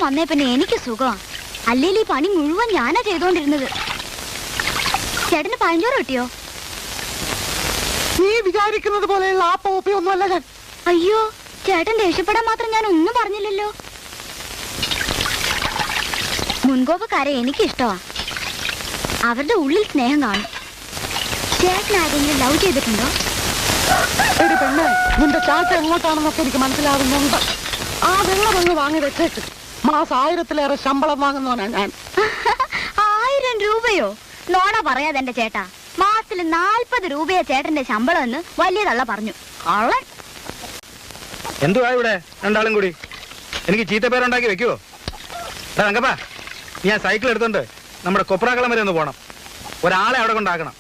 വന്നേ പിന്നെ എനിക്ക് സുഖം. അല്ലെങ്കിൽ ഈ പണി മുഴുവൻ ഞാനാ ചെയ്തോണ്ടിരുന്നത്. ചേട്ടന് പഴഞ്ചോറ് കിട്ടിയോ? നീ വിചാരിക്കുന്നത് പോലെയുള്ള ആ പോപ്പിയൊന്നുമല്ല ഞാൻ. അയ്യോ, ചേട്ടൻ ദേഷ്യപ്പെടാൻ മാത്രം ഞാൻ ഒന്നും പറഞ്ഞില്ലല്ലോ. മുൻകോപക്കാരെ എനിക്കിഷ്ടമാ. അവരുടെ ഉള്ളിൽ സ്നേഹം കാണും. ചേട്ടൻ ആരെങ്കിലും ലവ് ചെയ്തിട്ടുണ്ടോ? എടി പെണ്ണേ, നിന്റെ ചാട്ട എങ്ങോട്ടാണെന്നൊക്കെ എനിക്ക് മനസ്സിലാവുന്നുണ്ട്. ആ വെള്ളം ഒന്ന് വാങ്ങി വെച്ചേക്ക്. മാസം 1000-ലേറെ ശമ്പളം വാങ്ങുന്നവനാ ഞാൻ. 1000 രൂപയോ? നോണ പറയാതെ എന്റെ ചേട്ടാ. മാസത്തിൽ 40 രൂപയാ ചേട്ടന്റെ ശമ്പളം എന്ന് വലിയ തള്ള പറഞ്ഞു. കള്ളൻ. എന്തുവാ ഇവിടെ രണ്ടാളും കൂടി? എനിക്ക് ചീത്തപ്പേരുണ്ടാക്കി വെക്കുവോ? തങ്കപ്പാ, ഞാൻ സൈക്കിൾ എടുത്തോണ്ട് നമ്മുടെ കൊപ്രാക്കളം വരെ ഒന്ന് പോണം. ഒരാളെ അവിടെ കൊണ്ടാക്കണം.